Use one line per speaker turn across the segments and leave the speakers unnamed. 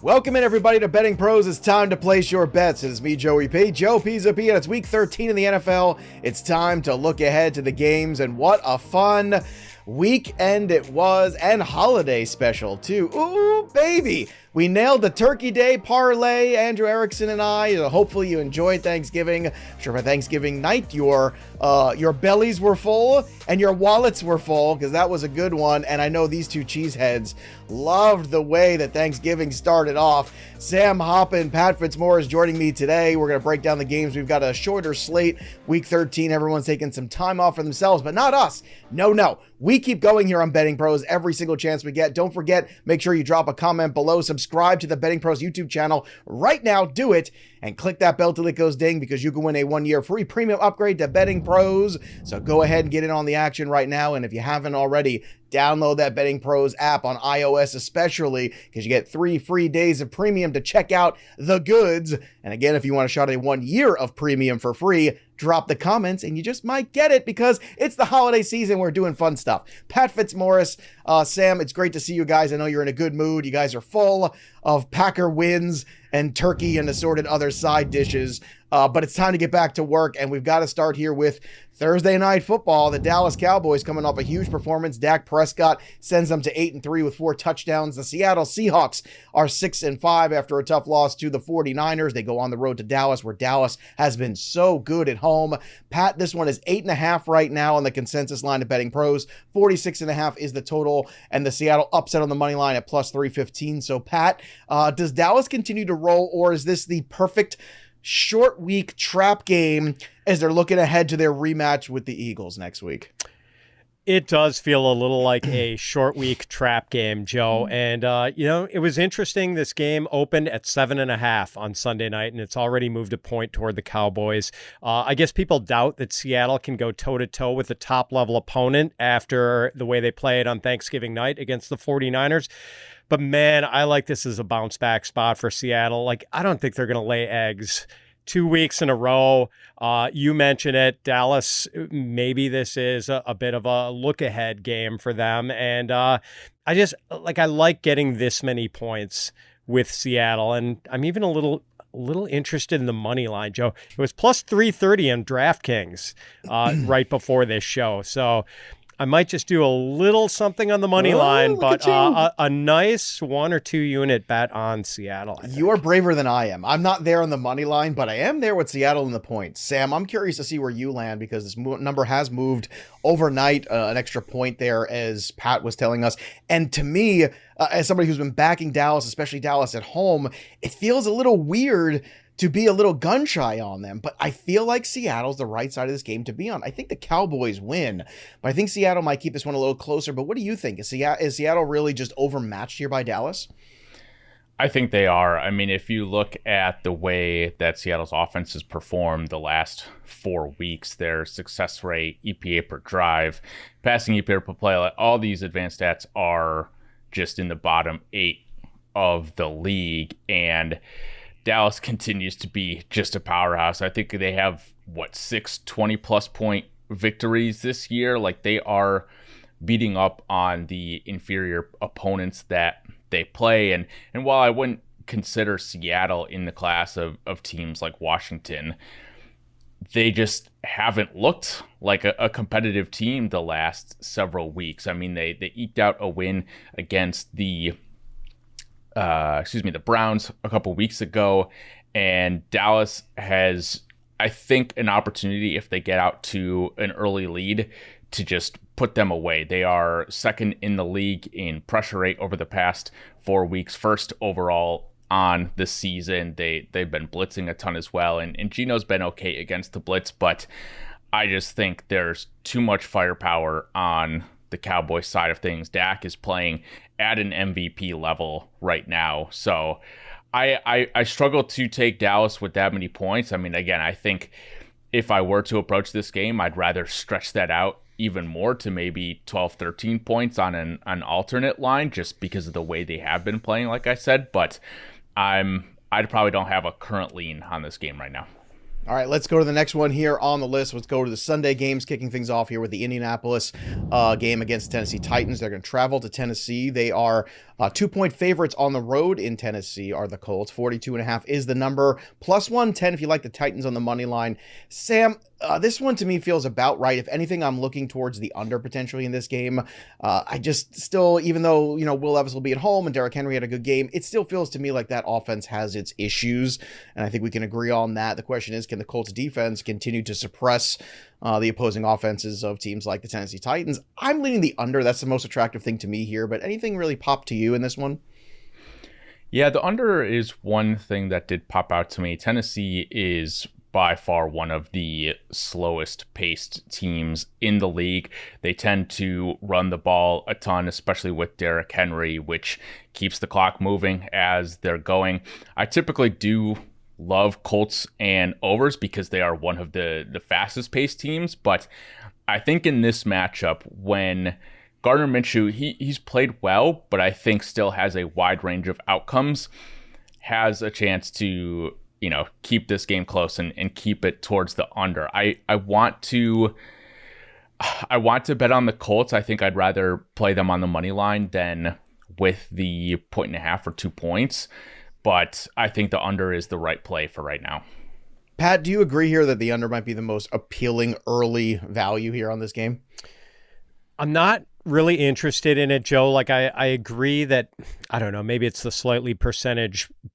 Welcome in, everybody, to Betting Pros. It's time to place your bets. It is me, Joey P. Joe Pisapia, and it's Week 13 in the NFL. It's time to look ahead to the games, and what a fun weekend it was, and holiday special, too. Ooh, baby! We nailed the Turkey Day parlay, Andrew Erickson and I. Hopefully you enjoyed Thanksgiving. I'm sure for Thanksgiving night, your bellies were full and your wallets were full, because that was a good one. And I know these two cheeseheads loved the way that Thanksgiving started off. Sam Hoppen, Pat Fitzmaurice joining me today. We're going to break down the games. We've got a shorter slate. Week 13, everyone's taking some time off for themselves, but not us. No. We keep going here on Betting Pros every single chance we get. Don't forget, make sure you drop a comment below. Subscribe to the Betting Pros YouTube channel right now. Do it. And click that bell till it goes ding, because you can win a 1-year free premium upgrade to Betting Pros. So go ahead and get in on the action right now. And if you haven't already, download that Betting Pros app on iOS especially, because you get 3 free days of premium to check out the goods. And again, if you want a shot at 1 year of premium for free, drop the comments and you just might get it, because it's the holiday season. We're doing fun stuff. Pat Fitzmaurice, Sam, it's great to see you guys. I know you're in a good mood. You guys are full of Packer wins and turkey and assorted other side dishes. But it's time to get back to work, and we've got to start here with Thursday Night Football. The Dallas Cowboys coming off a huge performance. Dak Prescott sends them to 8-3 with 4 touchdowns. The Seattle Seahawks are 6-5 after a tough loss to the 49ers. They go on the road to Dallas, where Dallas has been so good at home. Pat, this one is 8.5 right now on the consensus line of Betting Pros. 46.5 is the total, and the Seattle upset on the money line at plus 315. So Pat, does Dallas continue to roll, or is this the perfect short week trap game as they're looking ahead to their rematch with the Eagles next week?
It does feel a little like a short week trap game, Joe. And, it was interesting. This game opened at 7.5 on Sunday night, and it's already moved a point toward the Cowboys. I guess people doubt that Seattle can go toe-to-toe with a top-level opponent after the way they played on Thanksgiving night against the 49ers. But, man, I like this as a bounce-back spot for Seattle. Like, I don't think they're going to lay eggs 2 weeks in a row. You mentioned it, Dallas. Maybe this is a bit of a look-ahead game for them. And I like getting this many points with Seattle. And I'm even a little interested in the money line, Joe. It was plus 330 on DraftKings right before this show. So I might just do a little something on the money line, but a nice 1 or 2 unit bet on Seattle.
You are braver than I am. I'm not there on the money line, but I am there with Seattle in the points. Sam, I'm curious to see where you land, because this number has moved overnight, an extra point there, as Pat was telling us. And to me, as somebody who's been backing Dallas, especially Dallas at home, it feels a little weird to be a little gun shy on them, but I feel like Seattle's the right side of this game to be on. I think the Cowboys win, but I think Seattle might keep this one a little closer. But what do you think? Is Seattle really just overmatched here by Dallas?
I think they are. I mean, if you look at the way that Seattle's offense has performed the last 4 weeks, their success rate, EPA per drive, passing EPA per play, all these advanced stats are just in the bottom 8 of the league, and Dallas continues to be just a powerhouse. I think they have, 6 20-plus point victories this year. Like, they are beating up on the inferior opponents that they play. And while I wouldn't consider Seattle in the class of teams like Washington, they just haven't looked like a competitive team the last several weeks. I mean, they eked out a win against the Browns a couple weeks ago, and Dallas has, I think, an opportunity, if they get out to an early lead, to just put them away. They are second in the league in pressure rate over the past 4 weeks, first overall on the season. They've been blitzing a ton as well, and Gino's been okay against the blitz, but I just think there's too much firepower on the Cowboys side of things. Dak is playing at an MVP level right now. So I struggle to take Dallas with that many points. I mean, again, I think if I were to approach this game, I'd rather stretch that out even more to maybe 12, 13 points on an alternate line, just because of the way they have been playing, like I said. But I probably don't have a current lean on this game right now.
All right, let's go to the next one here on the list. Let's go to the Sunday games, kicking things off here with the Indianapolis game against Tennessee Titans. They're going to travel to Tennessee. They are 2-point favorites on the road in Tennessee are the Colts. 42.5 is the number. Plus 110 if you like the Titans on the money line. Sam, this one to me feels about right. If anything, I'm looking towards the under potentially in this game. I just still, even though, Will Levis will be at home and Derrick Henry had a good game, it still feels to me like that offense has its issues. And I think we can agree on that. The question is, can the Colts defense continue to suppress the opposing offenses of teams like the Tennessee Titans? I'm leaning the under. That's the most attractive thing to me here. But anything really pop to you in this one?
Yeah, the under is one thing that did pop out to me. Tennessee is by far one of the slowest paced teams in the league. They tend to run the ball a ton, especially with Derrick Henry, which keeps the clock moving as they're going. I typically do love Colts and overs because they are one of the fastest paced teams, but I think in this matchup, when Gardner Minshew, he's played well, but I think still has a wide range of outcomes, has a chance to keep this game close and keep it towards the under. I want to bet on the Colts. I think I'd rather play them on the money line than with the 1.5 or 2 points. But I think the under is the right play for right now.
Pat, do you agree here that the under might be the most appealing early value here on this game?
I'm not really interested in it, Joe. Like I agree that, I don't know, maybe it's the slightly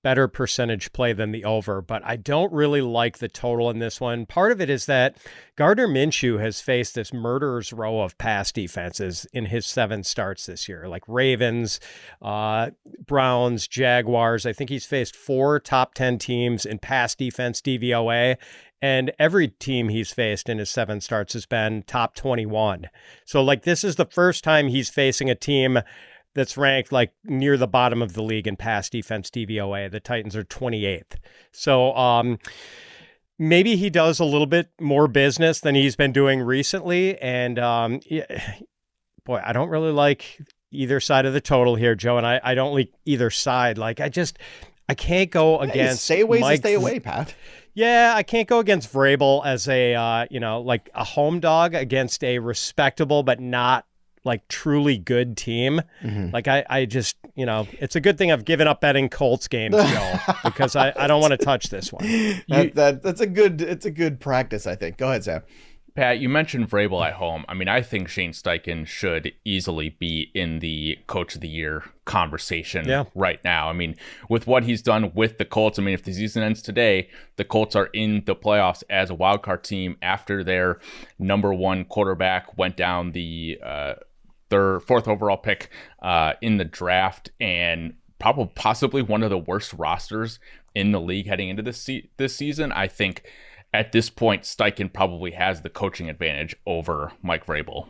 better percentage play than the over, but I don't really like the total in this one. Part of it is that Gardner Minshew has faced this murderer's row of pass defenses in his 7 starts this year, like Ravens, Browns, Jaguars. I think he's faced 4 top 10 teams in pass defense DVOA. And every team he's faced in his 7 starts has been top 21. So this is the first time he's facing a team that's ranked near the bottom of the league in pass defense DVOA. The Titans are 28th. So maybe he does a little bit more business than he's been doing recently. And boy, I don't really like either side of the total here, Joe. And I don't like either side. I can't go against
stay away to stay away, Pat.
Yeah, I can't go against Vrabel as a, a home dog against a respectable but not truly good team. Mm-hmm. I just, it's a good thing I've given up betting Colts games, Joe, because I don't want to touch this one.
It's a good practice, I think. Go ahead, Sam.
Pat, you mentioned Vrabel at home. I mean, I think Shane Steichen should easily be in the Coach of the Year conversation right now. I mean, with what he's done with the Colts, I mean, if the season ends today, the Colts are in the playoffs as a wildcard team after their number 1 quarterback went down the 4th overall pick in the draft, and possibly one of the worst rosters in the league heading into this season. I think at this point, Steichen probably has the coaching advantage over Mike Vrabel.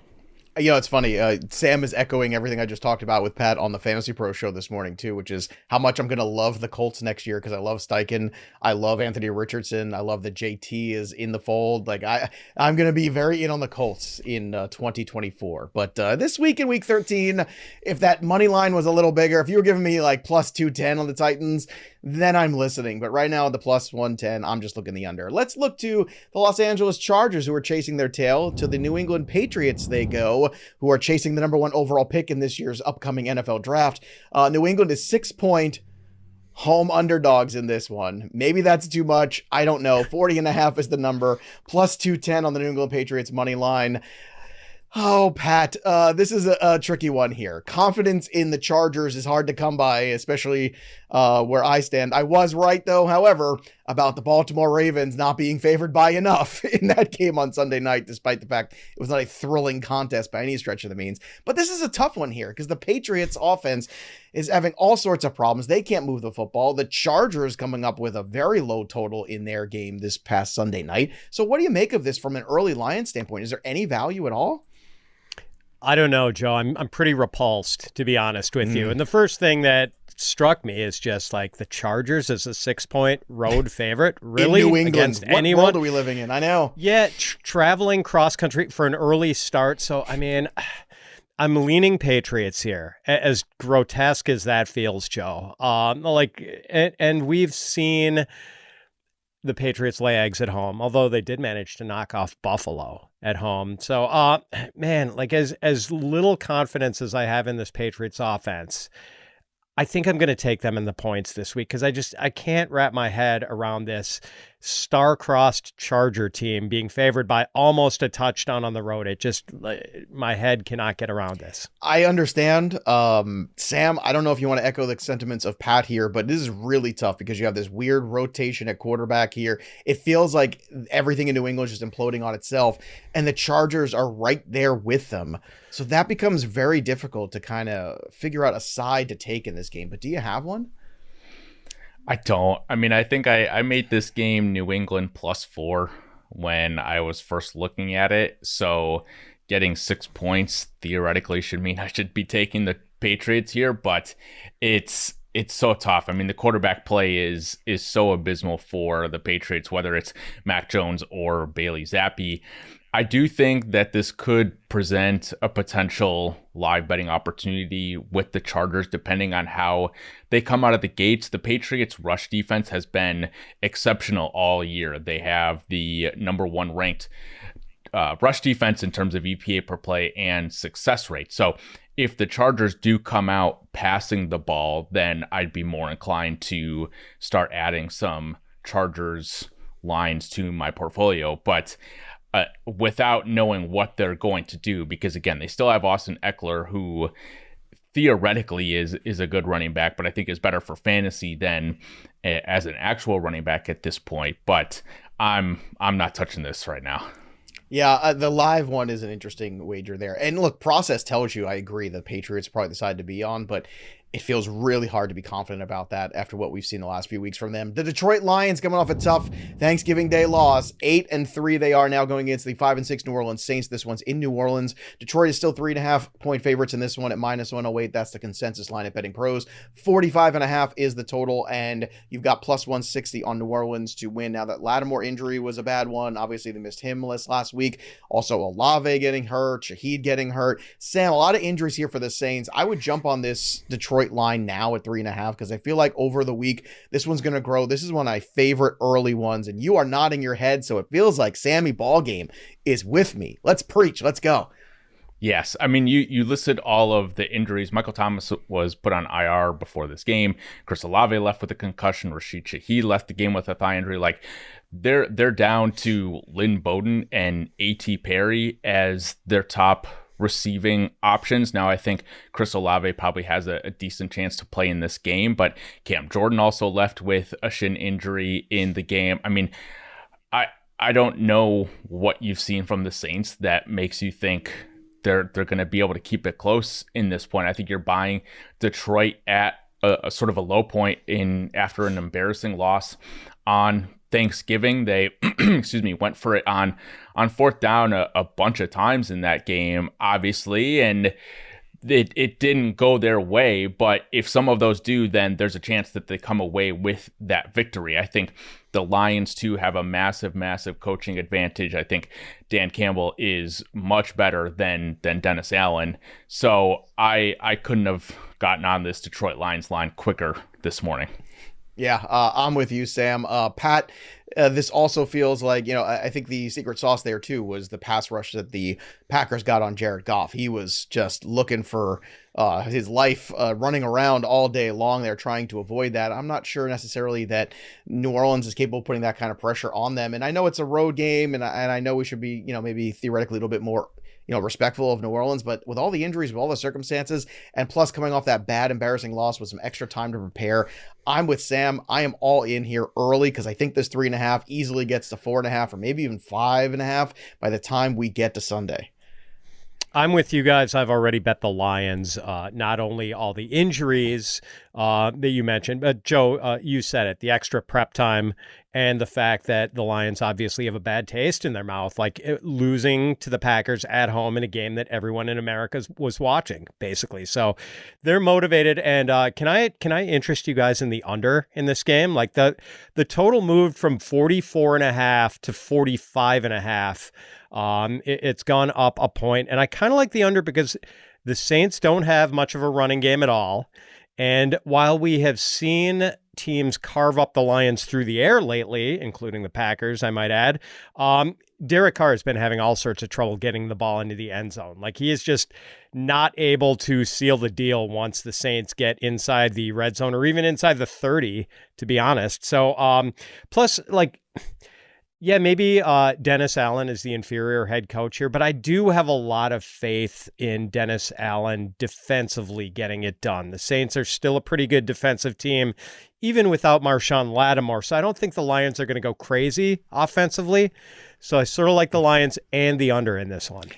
It's funny. Sam is echoing everything I just talked about with Pat on the Fantasy Pro show this morning, too, which is how much I'm going to love the Colts next year because I love Steichen. I love Anthony Richardson. I love that JT is in the fold. I'm going to be very in on the Colts in 2024. But this week in week 13, if that money line was a little bigger, if you were giving me plus 210 on the Titans, then I'm listening. But right now, the plus 110, I'm just looking the under. Let's look to the Los Angeles Chargers, who are chasing their tail. To the New England Patriots they go, who are chasing the number 1 overall pick in this year's upcoming NFL draft. New England is 6-point home underdogs in this one. Maybe that's too much. I don't know. 40.5 is the number. Plus 210 on the New England Patriots money line. Oh, Pat, this is a tricky one here. Confidence in the Chargers is hard to come by, especially where I stand. I was right, though, however, about the Baltimore Ravens not being favored by enough in that game on Sunday night, despite the fact it was not a thrilling contest by any stretch of the means. But this is a tough one here because the Patriots offense is having all sorts of problems. They can't move the football. The Chargers coming up with a very low total in their game this past Sunday night. So what do you make of this from an early Lions standpoint? Is there any value at all?
I don't know, Joe. I'm pretty repulsed, to be honest with you. And the first thing that struck me is just the Chargers as a 6-point road favorite. Really?
In New England.
Against
what
anyone?
world are we living in? I know.
Yeah, traveling cross country for an early start. So, I mean, I'm leaning Patriots here, as grotesque as that feels, Joe. And we've seen the Patriots lay eggs at home, although they did manage to knock off Buffalo at home. So, man, like as little confidence as I have in this Patriots offense, I think I'm going to take them in the points this week because I can't wrap my head around this star-crossed Charger team being favored by almost a touchdown on the road. It just, my head cannot get around this.
I understand. Sam, I don't know if you want to echo the sentiments of Pat here, but this is really tough because you have this weird rotation at quarterback here. It feels like everything in New England is just imploding on itself, and the Chargers are right there with them. So that becomes very difficult to kind of figure out a side to take in this game. But do you have one?
I don't. I mean, I think I made this game New England +4 when I was first looking at it. So getting 6 points theoretically should mean I should be taking the Patriots here, but it's so tough. I mean, the quarterback play is so abysmal for the Patriots, whether it's Mac Jones or Bailey Zappi. I do think that this could present a potential live betting opportunity with the Chargers, depending on how they come out of the gates. The Patriots' rush defense has been exceptional all year. They have the number 1 ranked rush defense in terms of EPA per play and success rate. So if the Chargers do come out passing the ball, then I'd be more inclined to start adding some Chargers lines to my portfolio. But without knowing what they're going to do, because again, they still have Austin Eckler, who theoretically is a good running back, but I think is better for fantasy than as an actual running back at this point. But I'm not touching this right now.
Yeah, the live one is an interesting wager there. And look, process tells you, I agree, the Patriots are probably the side to be on, but it feels really hard to be confident about that after what we've seen the last few weeks from them. The Detroit Lions coming off a tough Thanksgiving Day loss. 8-3 they are now going against the 5-6 New Orleans Saints. This one's in New Orleans. Detroit is still 3.5 point favorites in this one at -108. That's the consensus line at Betting Pros. 45.5 is the total, and you've got +160 on New Orleans to win. Now, that Lattimore injury was a bad one. Obviously, they missed him last week. Also, Olave getting hurt, Shaheed getting hurt. Sam, a lot of injuries here for the Saints. I would jump on this Detroit line now at 3.5 because I feel like over the week this one's going to grow. This is one of my favorite early ones, and you are nodding your head, so it feels like Sammy Ballgame is with me. Let's preach. Let's go.
Yes. I mean, you listed all of the injuries. Michael Thomas was put on IR before this game. Chris Olave left with a concussion. Rashid Shaheed left the game with a thigh injury. Like, they're down to Lynn Bowden and A.T. Perry as their top receiving options. Now, I think Chris Olave probably has a decent chance to play in this game, but Cam Jordan also left with a shin injury in the game. I mean, I don't know what you've seen from the Saints that makes you think they're going to be able to keep it close in this point. I think you're buying Detroit at a sort of a low point after an embarrassing loss on Thanksgiving. They went for it on 4th down a bunch of times in that game, obviously, and it didn't go their way. But if some of those do, then there's a chance that they come away with that victory. I think the Lions too have a massive coaching advantage. I think Dan Campbell is much better than Dennis Allen. So I couldn't have gotten on this Detroit Lions line quicker this morning.
Yeah, I'm with you, Sam. Pat, this also feels like, I think the secret sauce there too was the pass rush that the Packers got on Jared Goff. He was just looking for his life, running around all day long. They're trying to avoid that. I'm not sure necessarily that New Orleans is capable of putting that kind of pressure on them. And I know it's a road game, and I know we should be, maybe theoretically a little bit more respectful of New Orleans, but with all the injuries, with all the circumstances, and plus coming off that bad, embarrassing loss with some extra time to prepare, I'm with Sam. I am all in here early because I think this 3.5 easily gets to 4.5 or maybe even 5.5 by the time we get to Sunday.
I'm with you guys. I've already bet the Lions, not only all the injuries that you mentioned, but Joe, you said it, the extra prep time and the fact that the Lions obviously have a bad taste in their mouth, like losing to the Packers at home in a game that everyone in America was watching, basically. So they're motivated. And can I interest you guys in the under in this game? Like the total moved from 44.5 to 45.5. It's gone up a point, and I kind of like the under because the Saints don't have much of a running game at all. And while we have seen teams carve up the Lions through the air lately, including the Packers, I might add, Derek Carr has been having all sorts of trouble getting the ball into the end zone. Like, he is just not able to seal the deal once the Saints get inside the red zone or even inside the 30, to be honest. So, plus, like, yeah, maybe Dennis Allen is the inferior head coach here, but I do have a lot of faith in Dennis Allen defensively getting it done. The Saints are still a pretty good defensive team, even without Marshawn Lattimore. So I don't think the Lions are going to go crazy offensively. So I sort of like the Lions and the under in this one.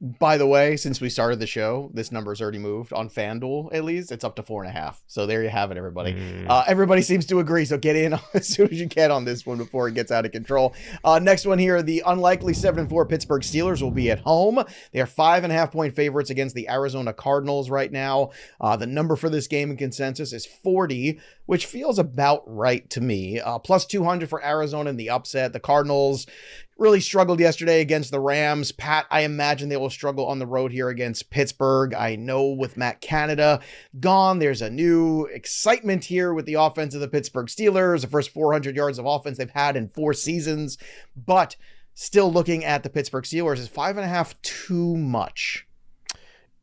By the way, since we started the show, this number's already moved on FanDuel, at least. It's up to 4.5. So there you have it, everybody. Everybody seems to agree. So get in as soon as you can on this one before it gets out of control. Next one here, the unlikely 7-4 Pittsburgh Steelers will be at home. They are 5.5-point favorites against the Arizona Cardinals right now. The number for this game in consensus is 40, which feels about right to me. Plus 200 for Arizona in the upset. The Cardinals really struggled yesterday against the Rams. Pat, I imagine they will struggle on the road here against Pittsburgh. I know with Matt Canada gone, there's a new excitement here with the offense of the Pittsburgh Steelers, the first 400 yards of offense they've had in 4 seasons. But still looking at the Pittsburgh Steelers, is 5.5 too much?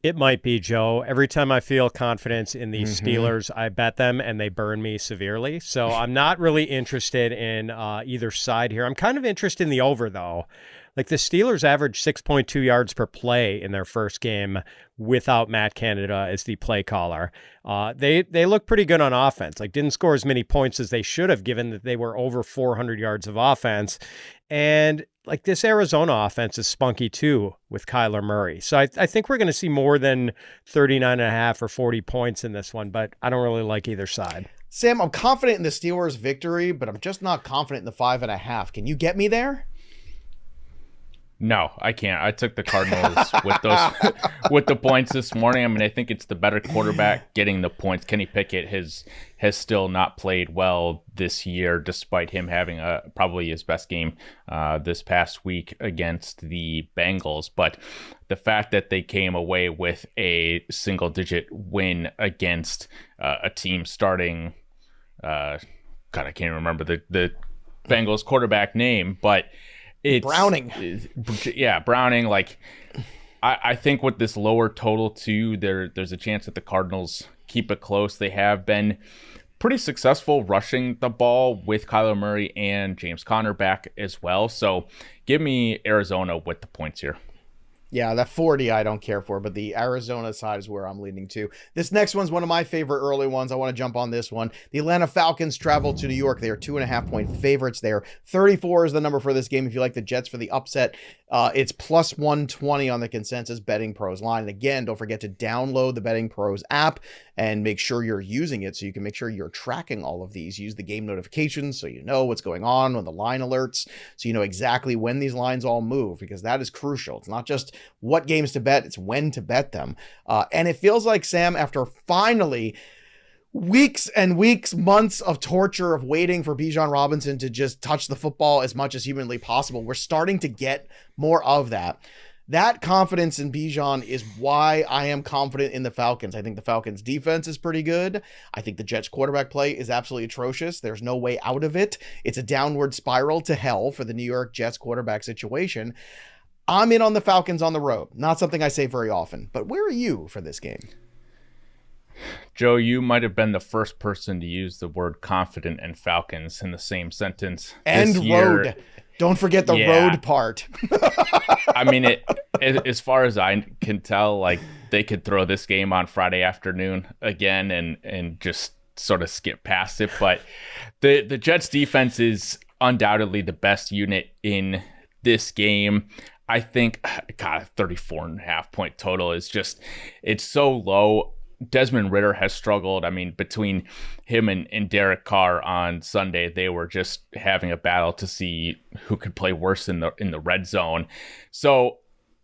It might be, Joe. Every time I feel confidence in the Steelers, I bet them and they burn me severely. So I'm not really interested in either side here. I'm kind of interested in the over, though. Like, the Steelers averaged 6.2 yards per play in their first game without Matt Canada as the play caller. They look pretty good on offense. Like, didn't score as many points as they should have, given that they were over 400 yards of offense. And like, this Arizona offense is spunky too with Kyler Murray. So I think we're going to see more than 39.5 or 40 points in this one, but I don't really like either side.
Sam, I'm confident in the Steelers' victory, but I'm just not confident in the 5.5. Can you get me there?
No, I can't. I took the Cardinals with the points this morning. I mean, I think it's the better quarterback getting the points. Kenny Pickett has still not played well this year, despite him having probably his best game this past week against the Bengals. But the fact that they came away with a single-digit win against a team starting, God, I can't remember the Bengals quarterback name, but it's
Browning.
Yeah, Browning. Like, I think with this lower total too, there's a chance that the Cardinals keep it close. They have been pretty successful rushing the ball with Kyler Murray and James Conner back as well. So give me Arizona with the points here.
Yeah, that 40 I don't care for, but the Arizona side is where I'm leaning to. This next one's one of my favorite early ones. I want to jump on this one. The Atlanta Falcons travel to New York. They are 2.5-point favorites there. 34 is the number for this game. If you like the Jets for the upset, it's plus 120 on the consensus Betting Pros line. And again, don't forget to download the Betting Pros app and make sure you're using it so you can make sure you're tracking all of these. Use the game notifications so you know what's going on the line alerts, so you know exactly when these lines all move, because that is crucial. It's not just what games to bet, it's when to bet them. And it feels like, Sam, after finally weeks and weeks, months of torture of waiting for Bijan Robinson to just touch the football as much as humanly possible, we're starting to get more of that. That confidence in Bijan is why I am confident in the Falcons. I think the Falcons defense is pretty good. I think the Jets quarterback play is absolutely atrocious. There's no way out of it. It's a downward spiral to hell for the New York Jets quarterback situation. I'm in on the Falcons on the road. Not something I say very often, but where are you for this game?
Joe, you might have been the first person to use the word confident and Falcons in the same sentence.
And road. Don't forget the road part.
I mean, as far as I can tell, like, they could throw this game on Friday afternoon again and just sort of skip past it. But the Jets defense is undoubtedly the best unit in this game. I think, God, 34.5-point total is just, it's so low. Desmond Ridder has struggled. I mean, between him and Derek Carr on Sunday, they were just having a battle to see who could play worse in the red zone. So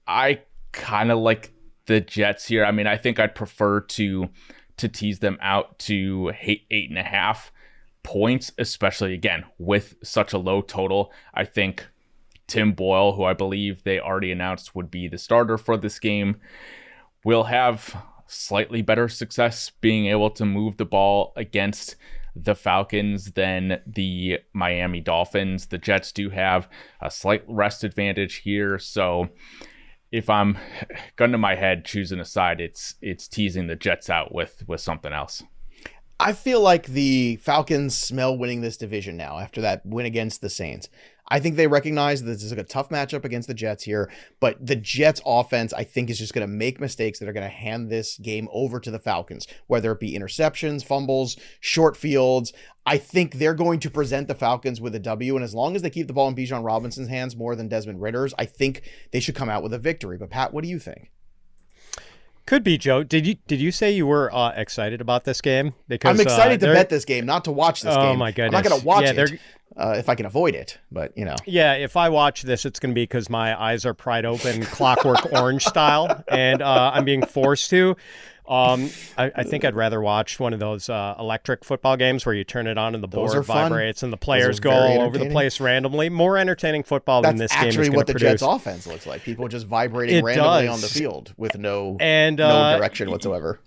I kind of like the Jets here. I mean, I think I'd prefer to tease them out to 8.5 points, especially, again, with such a low total. I think Tim Boyle, who I believe they already announced would be the starter for this game, will have slightly better success being able to move the ball against the Falcons than the Miami Dolphins. The Jets do have a slight rest advantage here. So if I'm gun to my head choosing a side, it's teasing the Jets out with something else.
I feel like the Falcons smell winning this division now after that win against the Saints. I think they recognize that this is a tough matchup against the Jets here, but the Jets offense, I think, is just going to make mistakes that are going to hand this game over to the Falcons, whether it be interceptions, fumbles, short fields. I think they're going to present the Falcons with a W, and as long as they keep the ball in Bijan Robinson's hands more than Desmond Ritter's, I think they should come out with a victory. But Pat, what do you think?
Could be, Joe. Did you say you were excited about this game? Because
I'm excited to bet this game, not to watch this game.
Oh my goodness!
I'm not going to watch it if I can avoid it. But
yeah, if I watch this, it's going to be because my eyes are pried open, Clockwork Orange style, and I'm being forced to. I think I'd rather watch one of those electric football games where you turn it on and the board vibrates and the players go all over the place randomly. More entertaining football than this game is going to produce.
That's actually what the Jets offense looks like. People just vibrating randomly on the field with no direction whatsoever.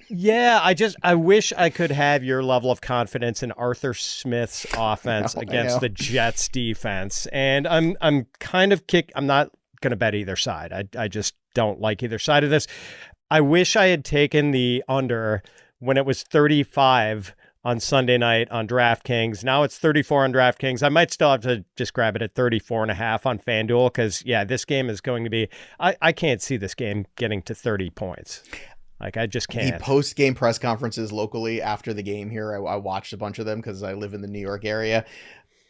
Yeah, I wish I could have your level of confidence in Arthur Smith's offense against the Jets defense. And I'm kind of I'm not going to bet either side. I just don't like either side of this. I wish I had taken the under when it was 35 on Sunday night on DraftKings. Now it's 34 on DraftKings. I might still have to just grab it at 34.5 on FanDuel because, yeah, this game is going to be – I can't see this game getting to 30 points. Like, I just can't.
The post-game press conferences locally after the game here, I watched a bunch of them because I live in the New York area.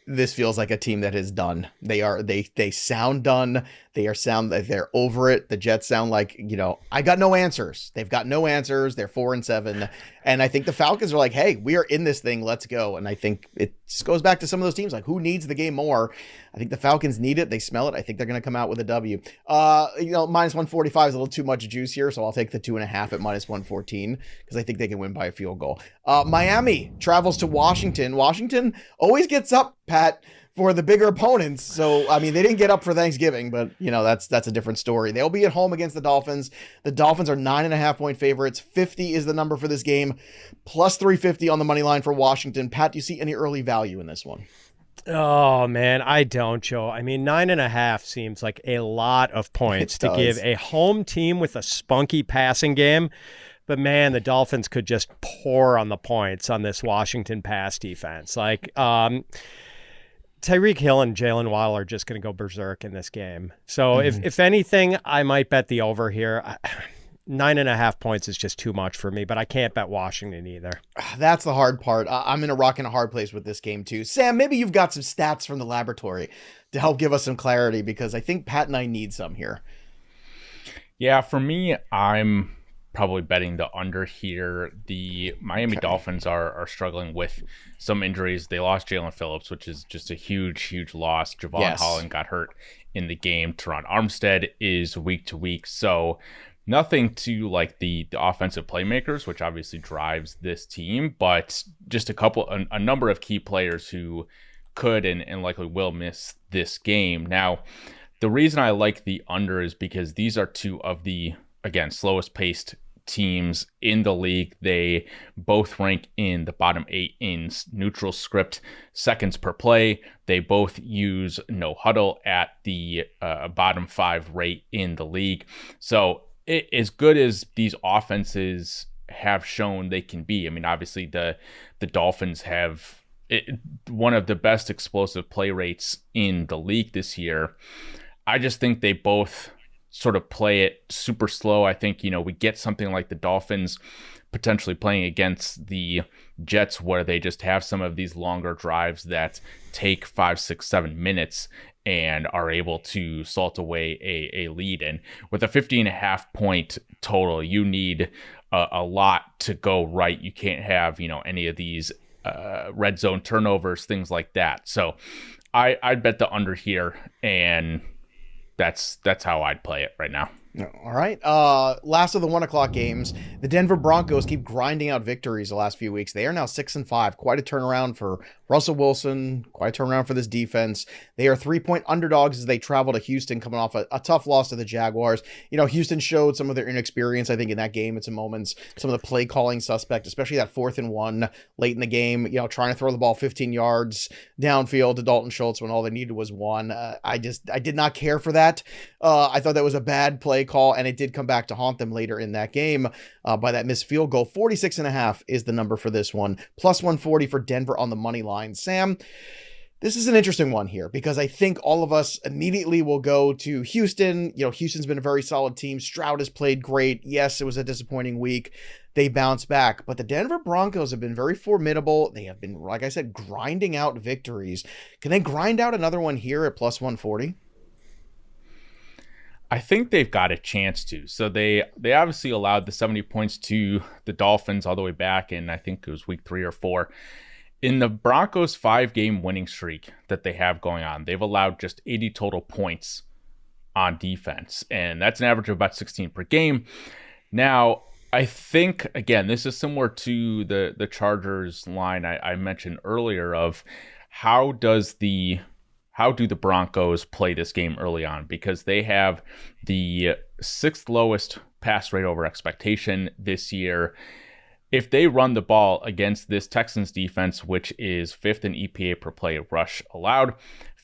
This feels like a team that is done. They sound done. They're over it. The Jets sound like, I got no answers. They've got no answers. They're 4-7. And I think the Falcons are like, hey, we are in this thing. Let's go. And I think it just goes back to some of those teams. Like, who needs the game more? I think the Falcons need it. They smell it. I think they're going to come out with a W. Minus 145 is a little too much juice here. So I'll take the 2.5 at minus 114 because I think they can win by a field goal. Miami travels to Washington. Washington always gets up, Pat, for the bigger opponents. So, I mean, they didn't get up for Thanksgiving, but, that's a different story. They'll be at home against the Dolphins. The Dolphins are 9.5-point favorites. 50 is the number for this game, plus 350 on the money line for Washington. Pat, do you see any early value in this one?
Oh, man, I don't, Joe. I mean, 9.5 seems like a lot of points to give a home team with a spunky passing game. But, man, the Dolphins could just pour on the points on this Washington pass defense. Like, Tyreek Hill and Jalen Waddle are just going to go berserk in this game. So if anything, I might bet the over here. 9.5 points is just too much for me, but I can't bet Washington either.
That's the hard part. I'm in a rock and a hard place with this game too. Sam, maybe you've got some stats from the laboratory to help give us some clarity because I think Pat and I need some here.
Yeah, for me, I'm probably betting the under here. The Miami Dolphins are struggling with some injuries. They lost Jalen Phillips, which is just a huge loss. Javon Holland got hurt in the game. Teron Armstead is week to week. So nothing to like the offensive playmakers, which obviously drives this team, but just a number of key players who could and likely will miss this game. Now, the reason I like the under is because these are two of the, again, slowest paced teams in the league. They both rank in the bottom 8 in neutral script seconds per play. They both use no huddle at the bottom 5 rate in the league. So as good as these offenses have shown they can be, I mean, obviously the Dolphins have one of the best explosive play rates in the league this year. I just think they both sort of play it super slow. I think, we get something like the Dolphins potentially playing against the Jets where they just have some of these longer drives that take 5, 6, 7 minutes and are able to salt away a lead. And with a 50.5 point total, you need a lot to go right. You can't have, any of these red zone turnovers, things like that. So I'd bet the under here, and that's how I'd play it right now.
All right. Last of the 1 o'clock games, the Denver Broncos keep grinding out victories the last few weeks. They are now 6-5. Quite a turnaround for Russell Wilson. Quite a turnaround for this defense. They are 3-point underdogs as they travel to Houston, coming off a tough loss to the Jaguars. Houston showed some of their inexperience, I think, in that game at some moments. Some of the play calling suspect, especially that 4th-and-1 late in the game, trying to throw the ball 15 yards downfield to Dalton Schultz when all they needed was one. I did not care for that. I thought that was a bad play call, and it did come back to haunt them later in that game by that missed field goal. 46.5 is the number for this one. Plus 140 for Denver on the money line. Sam, this is an interesting one here because I think all of us immediately will go to Houston. Houston's been a very solid team. Stroud has played great. Yes, it was a disappointing week. They bounced back, but the Denver Broncos have been very formidable. They have been, like I said, grinding out victories. Can they grind out another one here at plus 140?
I think they've got a chance to. So they obviously allowed the 70 points to the Dolphins all the way back in, I think it was week 3 or 4. In the Broncos' 5-game winning streak that they have going on, they've allowed just 80 total points on defense. And that's an average of about 16 per game. Now, I think, again, this is similar to the Chargers line I mentioned earlier of how do the Broncos play this game early on? Because they have the 6th lowest pass rate over expectation this year. If they run the ball against this Texans defense, which is 5th in EPA per play rush allowed,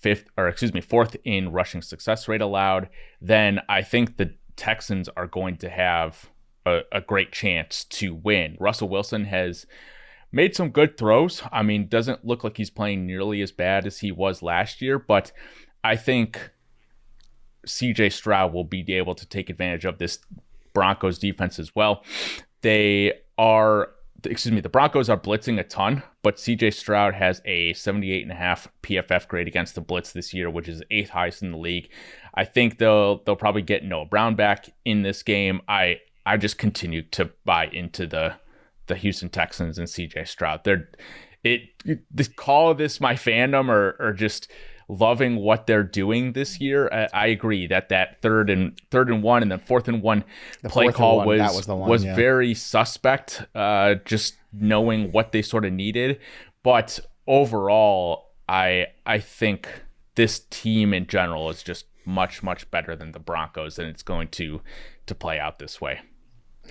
4th in rushing success rate allowed, then I think the Texans are going to have a great chance to win. Russell Wilson has made some good throws. I mean, doesn't look like he's playing nearly as bad as he was last year, but I think CJ Stroud will be able to take advantage of this Broncos defense as well. The Broncos are blitzing a ton, but CJ Stroud has a 78.5 PFF grade against the blitz this year, which is 8th highest in the league. I think they'll probably get Noah Brown back in this game. I just continue to buy into the Houston Texans and CJ Stroud. Call this my fandom or just loving what they're doing this year. I agree that 3rd and 1 and then 4th-and-1 play call was very suspect, just knowing what they sort of needed. But overall, I think this team in general is just much, much better than the Broncos, and it's going to play out this way.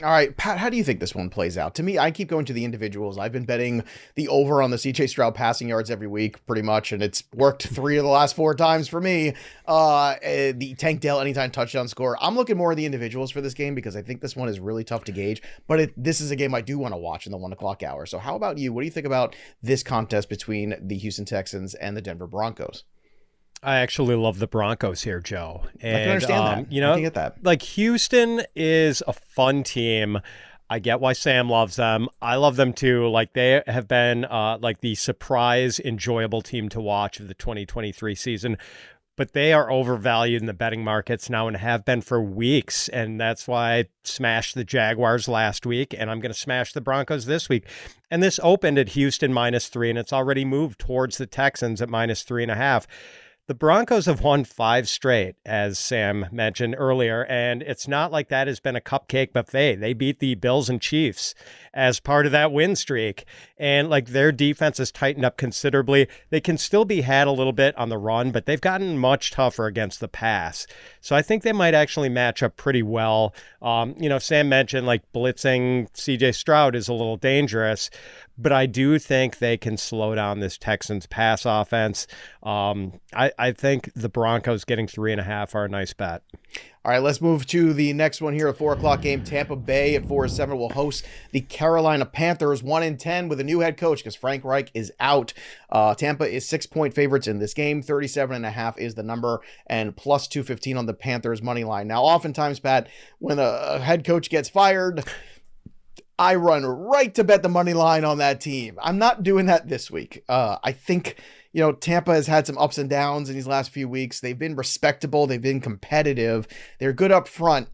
All right, Pat, how do you think this one plays out? To me, I keep going to the individuals. I've been betting the over on the CJ Stroud passing yards every week, pretty much, and it's worked 3 of the last 4 times for me. The Tank Dell anytime touchdown score. I'm looking more at the individuals for this game because I think this one is really tough to gauge, but this is a game I do want to watch in the 1 o'clock hour. So how about you? What do you think about this contest between the Houston Texans and the Denver Broncos?
I actually love the Broncos here, Joe. And,
I can understand that. I can get that.
Like, Houston is a fun team. I get why Sam loves them. I love them too. Like, they have been like the surprise, enjoyable team to watch of the 2023 season. But they are overvalued in the betting markets now and have been for weeks. And that's why I smashed the Jaguars last week, and I'm going to smash the Broncos this week. And this opened at Houston -3, and it's already moved towards the Texans at -3.5. The Broncos have won 5 straight, as Sam mentioned earlier, and it's not like that has been a cupcake buffet. They beat the Bills and Chiefs as part of that win streak, and like their defense has tightened up considerably. They can still be had a little bit on the run, but they've gotten much tougher against the pass. So I think they might actually match up pretty well. Sam mentioned like blitzing CJ Stroud is a little dangerous, but I do think they can slow down this Texans pass offense. I think the Broncos getting 3.5 are a nice bet.
All right, let's move to the next one here, a 4 o'clock game. Tampa Bay at 4-7 will host the Carolina Panthers, 1-10 with a new head coach because Frank Reich is out. Tampa is 6-point favorites in this game. 37.5 is the number, and plus 215 on the Panthers money line. Now, oftentimes, Pat, when a head coach gets fired, I run right to bet the money line on that team. I'm not doing that this week. I think, Tampa has had some ups and downs in these last few weeks. They've been respectable. They've been competitive. They're good up front,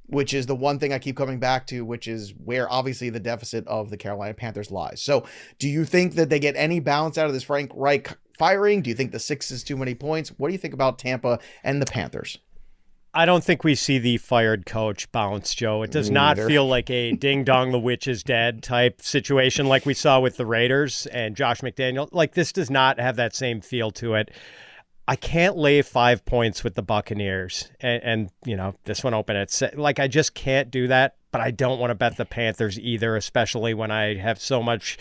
which is the one thing I keep coming back to, which is where obviously the deficit of the Carolina Panthers lies. So do you think that they get any balance out of this Frank Reich firing? Do you think the 6 is too many points? What do you think about Tampa and the Panthers?
I don't think we see the fired coach bounce, Joe. It does not feel like a ding dong, the witch is dead type situation like we saw with the Raiders and Josh McDaniel. Like, this does not have that same feel to it. I can't lay 5 points with the Buccaneers. And this one open at like, I just can't do that. But I don't want to bet the Panthers either, especially when I have so much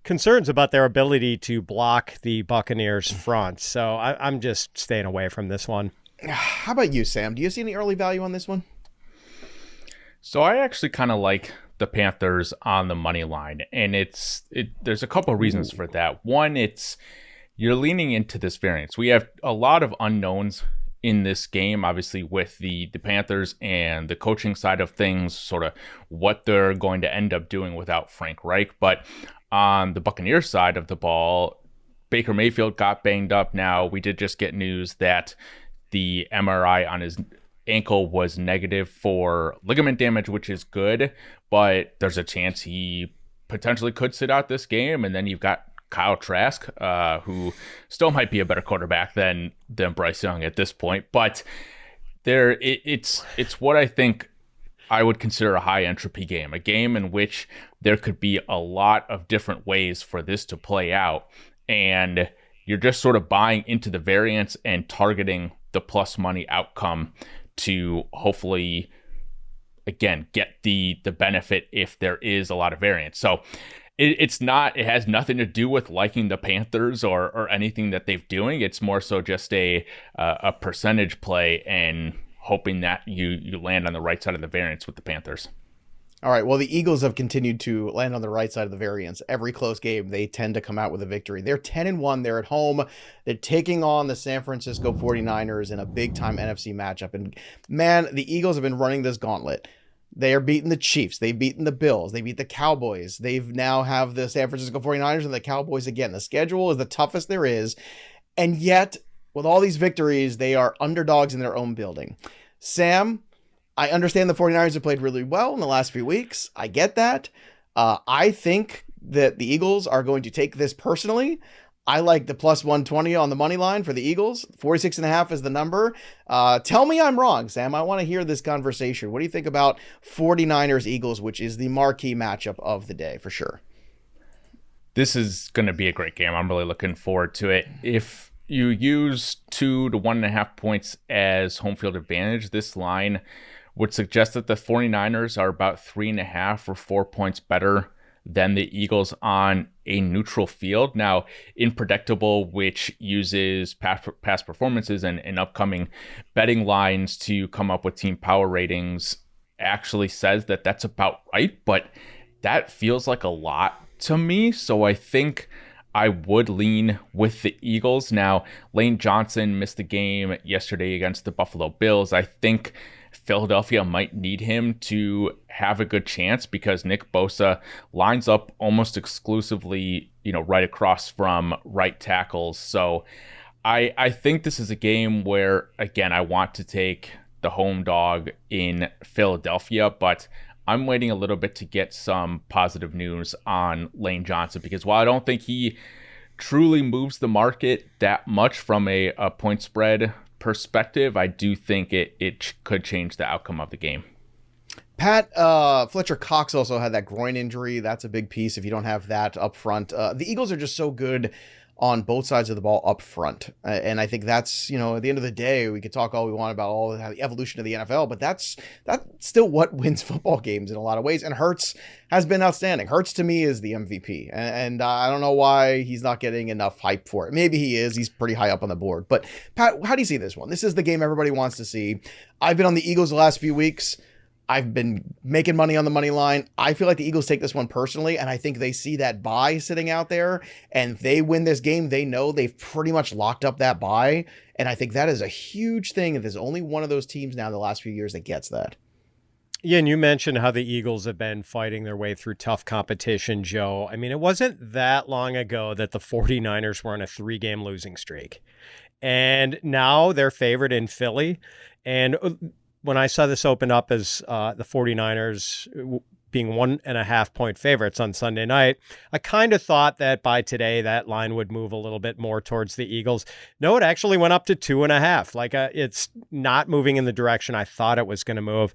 concerns about their ability to block the Buccaneers front. So I'm just staying away from this one.
How about you, Sam? Do you see any early value on this one?
So I actually kind of like the Panthers on the money line, and there's a couple of reasons for that. One, you're leaning into this variance. We have a lot of unknowns in this game, obviously, with the Panthers and the coaching side of things, sort of what they're going to end up doing without Frank Reich. But on the Buccaneers side of the ball, Baker Mayfield got banged up. Now, we did just get news that the MRI on his ankle was negative for ligament damage, which is good, but there's a chance he potentially could sit out this game. And then you've got Kyle Trask, who still might be a better quarterback than Bryce Young at this point. But it's what I think I would consider a high entropy game, a game in which there could be a lot of different ways for this to play out. And you're just sort of buying into the variance and targeting the plus money outcome to hopefully, again, get the benefit if there is a lot of variance. So it has nothing to do with liking the Panthers or anything that they're doing. It's more so just a percentage play and hoping that you land on the right side of the variance with the Panthers.
All right, well, the Eagles have continued to land on the right side of the variance. Every close game, they tend to come out with a victory. They're 10-1. They're at home. They're taking on the San Francisco 49ers in a big-time NFC matchup. And, man, the Eagles have been running this gauntlet. They are beating the Chiefs. They've beaten the Bills. They beat the Cowboys. They've now have the San Francisco 49ers and the Cowboys again. The schedule is the toughest there is. And yet, with all these victories, they are underdogs in their own building. Sam, I understand the 49ers have played really well in the last few weeks. I get that. I think that the Eagles are going to take this personally. I like the plus 120 on the money line for the Eagles. 46.5 is the number. Tell me I'm wrong, Sam. I want to hear this conversation. What do you think about 49ers Eagles, which is the marquee matchup of the day for sure?
This is going to be a great game. I'm really looking forward to it. If you use 2 to 1.5 points as home field advantage, this line would suggest that the 49ers are about 3.5 or 4 points better than the Eagles on a neutral field. Now, in Predictable, which uses past performances and upcoming betting lines to come up with team power ratings, actually says that that's about right, but that feels like a lot to me. So I think I would lean with the Eagles. Now, Lane Johnson missed the game yesterday against the Buffalo Bills. I think Philadelphia might need him to have a good chance because Nick Bosa lines up almost exclusively, right across from right tackles. So I think this is a game where, again, I want to take the home dog in Philadelphia, but I'm waiting a little bit to get some positive news on Lane Johnson because while I don't think he truly moves the market that much from a point spread perspective, I do think it could change the outcome of the game.
Pat, Fletcher Cox also had that groin injury. That's a big piece if you don't have that up front. The Eagles are just so good on both sides of the ball up front. And I think that's, at the end of the day, we could talk all we want about all the evolution of the NFL, but that's still what wins football games in a lot of ways. And Hurts has been outstanding. Hurts to me is the MVP. And I don't know why he's not getting enough hype for it. Maybe he is. He's pretty high up on the board. But Pat, how do you see this one? This is the game everybody wants to see. I've been on the Eagles the last few weeks. I've been making money on the money line. I feel like the Eagles take this one personally, and I think they see that bye sitting out there, and if they win this game, they know they've pretty much locked up that bye, and I think that is a huge thing, and there's only one of those teams now in the last few years that gets that.
Yeah, and you mentioned how the Eagles have been fighting their way through tough competition, Joe. I mean, it wasn't that long ago that the 49ers were on a 3-game losing streak, and now they're favored in Philly, and when I saw this open up as the 49ers being 1.5 point favorites on Sunday night. I kind of thought that by today that line would move a little bit more towards the Eagles. No, it actually went up to 2.5. Like it's not moving in the direction I thought it was going to move.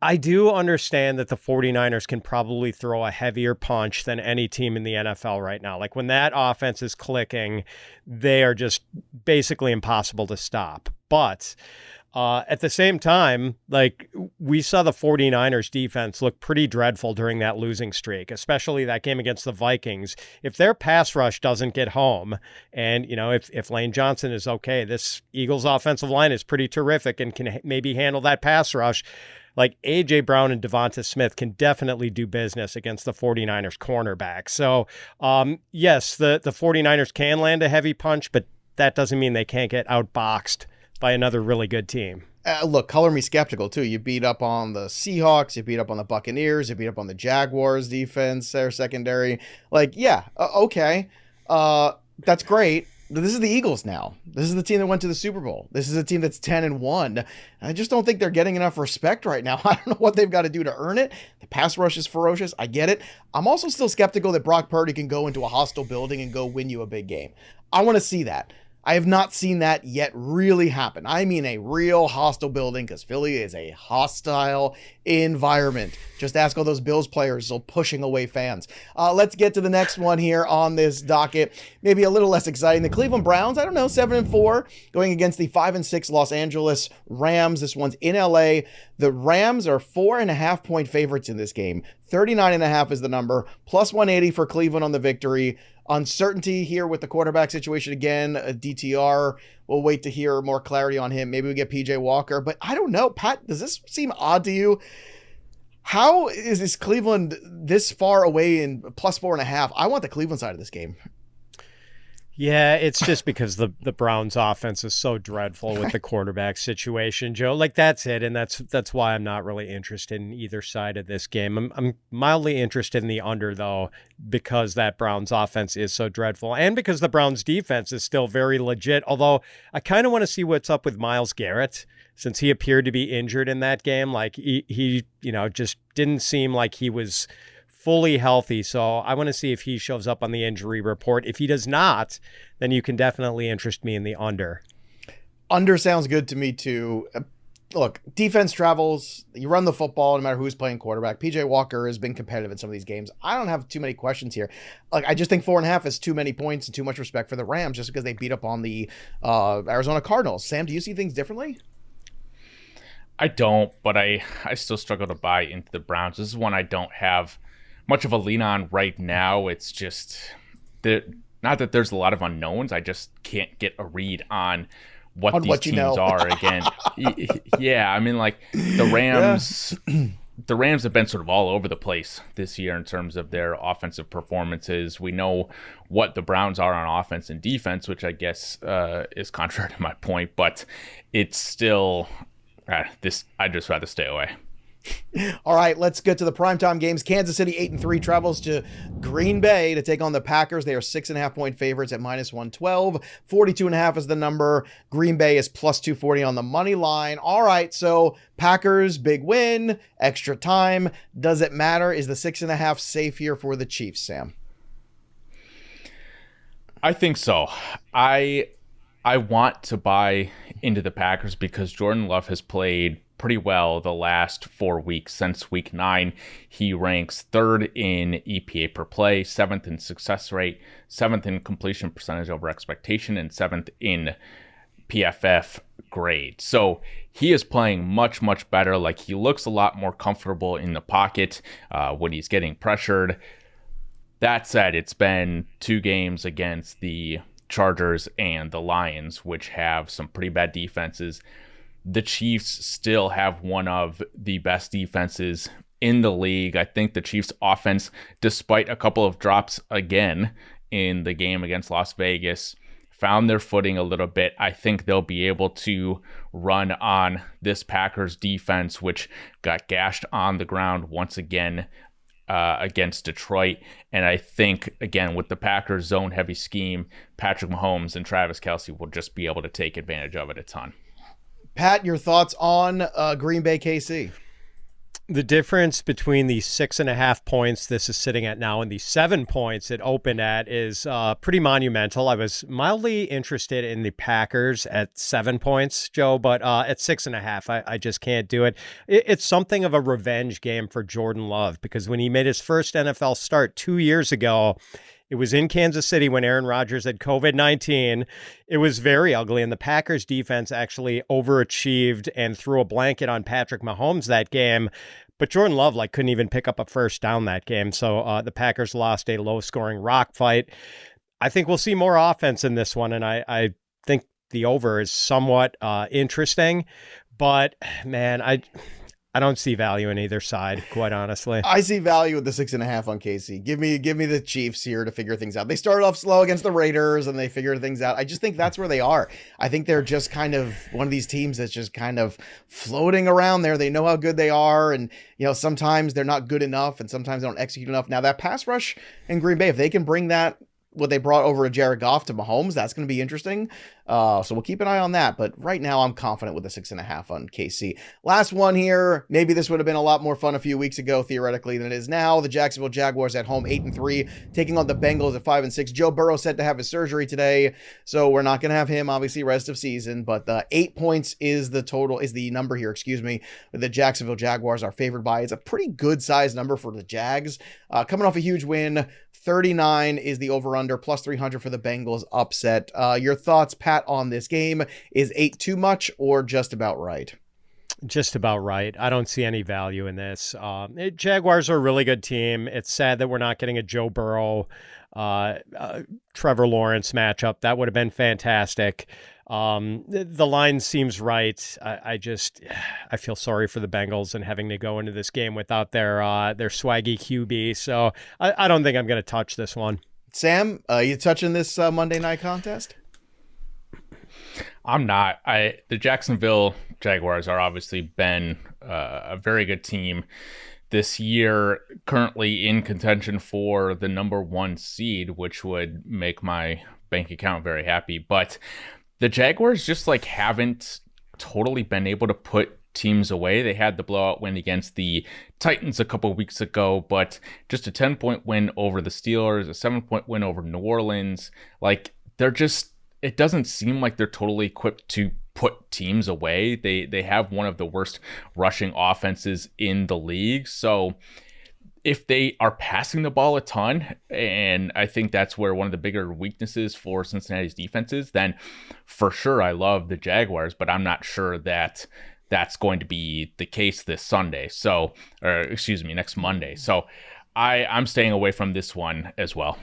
I do understand that the 49ers can probably throw a heavier punch than any team in the NFL right now. Like when that offense is clicking, they are just basically impossible to stop. But at the same time, like we saw the 49ers defense look pretty dreadful during that losing streak, especially that game against the Vikings. If their pass rush doesn't get home and, if Lane Johnson is okay, this Eagles offensive line is pretty terrific and can maybe handle that pass rush. Like A.J. Brown and Devonta Smith can definitely do business against the 49ers cornerback. So, yes, the 49ers can land a heavy punch, but that doesn't mean they can't get outboxed by another really good team.
Look, color me skeptical, too. You beat up on the Seahawks. You beat up on the Buccaneers. You beat up on the Jaguars defense, their secondary. Like, yeah, okay. That's great. This is the Eagles now. This is the team that went to the Super Bowl. This is a team that's 10-1. I just don't think they're getting enough respect right now. I don't know what they've got to do to earn it. The pass rush is ferocious. I get it. I'm also still skeptical that Brock Purdy can go into a hostile building and go win you a big game. I want to see that. I have not seen that yet really happen. I mean a real hostile building, because Philly is a hostile environment. Just ask all those Bills players still pushing away fans. Let's get to the next one here on this docket. Maybe a little less exciting. The Cleveland Browns, 7-4, going against the 5-6 Los Angeles Rams. This one's in LA. The Rams are 4.5 point favorites in this game. 39.5 is the number. Plus 180 for Cleveland on the victory. Uncertainty here with the quarterback situation again. DTR, we'll wait to hear more clarity on him. Maybe we get PJ Walker, but I don't know. Pat, does this seem odd to you? How is this Cleveland this far away in plus 4.5? I want the Cleveland side of this game.
Yeah, it's just because the Browns offense is so dreadful with the quarterback situation, Joe. Like that's it, and that's why I'm not really interested in either side of this game. I'm mildly interested in the under though, because that Browns offense is so dreadful, and because the Browns defense is still very legit. Although I kind of want to see what's up with Myles Garrett, since he appeared to be injured in that game. Like he just didn't seem like he was fully healthy. So I want to see if he shows up on the injury report. If he does not, then you can definitely interest me in the under.
Under sounds good to me too. Look, defense travels. You run the football no matter who's playing quarterback. PJ Walker has been competitive in some of these games. I don't have too many questions here. Like, I just think 4.5 is too many points and too much respect for the Rams just because they beat up on the Arizona Cardinals. Sam, do you see things differently?
I don't, but I still struggle to buy into the Browns. This is one I don't have much of a lean on right now. It's just not that there's a lot of unknowns. I just can't get a read on what these teams are again. Yeah, I mean, like the Rams. Yeah. The Rams have been sort of all over the place this year in terms of their offensive performances. We know what the Browns are on offense and defense, which I guess is contrary to my point, but it's still I'd just rather stay away.
All right, let's get to the primetime games. Kansas City 8-3 travels to Green Bay to take on the Packers. They are 6.5 point favorites at minus 112. 42.5 is the number. Green Bay is plus 240 on the money line. All right, so Packers, big win, extra time. Does it matter? Is the 6.5 safe here for the Chiefs, Sam?
I think so. I want to buy into the Packers because Jordan Love has played pretty well the last 4 weeks. Since week 9, he ranks 3rd in EPA per play, 7th in success rate, 7th in completion percentage over expectation, and 7th in PFF grade. So he is playing much, much better. Like, he looks a lot more comfortable in the pocket when he's getting pressured. That said, it's been 2 games against the Chargers and the Lions, which have some pretty bad defenses. The Chiefs still have one of the best defenses in the league. I think the Chiefs offense, despite a couple of drops again in the game against Las Vegas, found their footing a little bit. I think they'll be able to run on this Packers defense, which got gashed on the ground once again against Detroit. And I think, again, with the Packers zone heavy scheme, Patrick Mahomes and Travis Kelce will just be able to take advantage of it a ton.
Pat, your thoughts on Green Bay KC?
The difference between the 6.5 points this is sitting at now and the 7 points it opened at is pretty monumental. I was mildly interested in the Packers at 7 points, Joe, but at 6.5, I just can't do it. It's something of a revenge game for Jordan Love, because when he made his first NFL start 2 years ago, it was in Kansas City when Aaron Rodgers had COVID-19. It was very ugly, and the Packers defense actually overachieved and threw a blanket on Patrick Mahomes that game. But Jordan Love couldn't even pick up a first down that game. So the Packers lost a low-scoring rock fight. I think we'll see more offense in this one, and I think the over is somewhat interesting. But, man, I don't see value in either side, quite honestly.
I see value with the 6.5 on KC. Give me the Chiefs here to figure things out. They started off slow against the Raiders and they figured things out. I just think that's where they are. I think they're just kind of one of these teams that's just kind of floating around there. They know how good they are, and sometimes they're not good enough, and sometimes they don't execute enough. Now that pass rush in Green Bay, if they can bring that, what they brought over to Jared Goff to Mahomes, that's going to be interesting. So we'll keep an eye on that. But right now, I'm confident with the 6.5 on KC. Last one here. Maybe this would have been a lot more fun a few weeks ago, theoretically, than it is now. The Jacksonville Jaguars at home, 8-3, taking on the Bengals at 5-6. Joe Burrow set to have his surgery today, so we're not going to have him, obviously, rest of season. But 8 points is the number here. The Jacksonville Jaguars are favored by. It's a pretty good size number for the Jags. Coming off a huge win. 39 is the over-under, plus 300 for the Bengals upset. Your thoughts, Pat, on this game? Is 8 too much or just about right?
Just about right. I don't see any value in this. Jaguars are a really good team. It's sad that we're not getting a Joe Burrow, Trevor Lawrence matchup. That would have been fantastic. The line seems right. I feel sorry for the Bengals and having to go into this game without their swaggy QB. So I don't think I'm going to touch this one.
Sam, you touching this Monday night contest?
I'm not. The Jacksonville Jaguars are obviously been a very good team this year, currently in contention for the number 1 seed, which would make my bank account very happy. But the Jaguars just haven't totally been able to put teams away. They had the blowout win against the Titans a couple of weeks ago, but just a 10-point win over the Steelers, a 7-point win over New Orleans. It doesn't seem like they're totally equipped to put teams away. They have one of the worst rushing offenses in the league. So if they are passing the ball a ton, and I think that's where one of the bigger weaknesses for Cincinnati's defense is, then for sure I love the Jaguars, but I'm not sure that that's going to be the case this Sunday. Next Monday. So I'm staying away from this one as well.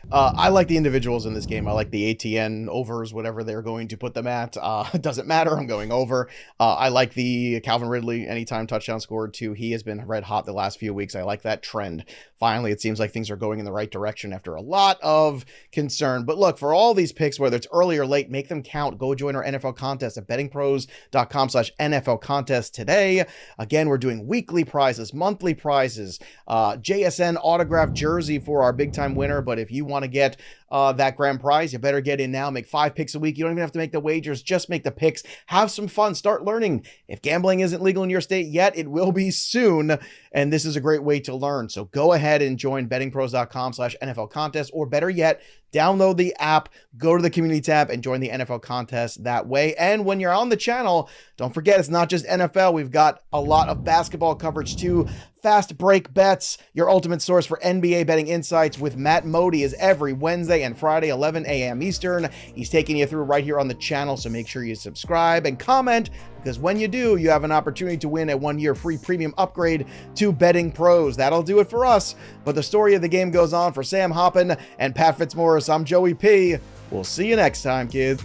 I like the individuals in this game. I like the ATN overs, whatever they're going to put them at. It doesn't matter. I'm going over. I like the Calvin Ridley anytime touchdown scored too. He has been red hot the last few weeks. I like that trend. Finally, it seems like things are going in the right direction after a lot of concern. But look, for all these picks, whether it's early or late, make them count. Go join our NFL contest at bettingpros.com/NFL contest today. Again, we're doing weekly prizes, monthly prizes, JSN autographed jersey for our big time winner. But if you want to get that grand prize, you better get in now. Make 5 picks a week. You don't even have to make the wagers. Just make the picks. Have some fun. Start learning. If gambling isn't legal in your state yet, it will be soon. And this is a great way to learn. So go ahead and join bettingpros.com/NFL contest, or better yet, download the app, go to the community tab and join the NFL contest that way. And when you're on the channel, don't forget, it's not just NFL. We've got a lot of basketball coverage too. Fast Break Bets, your ultimate source for NBA betting insights with Matt Modi, is every Wednesday and Friday, 11 a.m. Eastern. He's taking you through right here on the channel, so make sure you subscribe and comment, because when you do, you have an opportunity to win a 1-year free premium upgrade to Betting Pros. That'll do it for us, but the story of the game goes on. For Sam Hoppen and Pat Fitzmaurice, I'm Joey P. We'll see you next time, kids.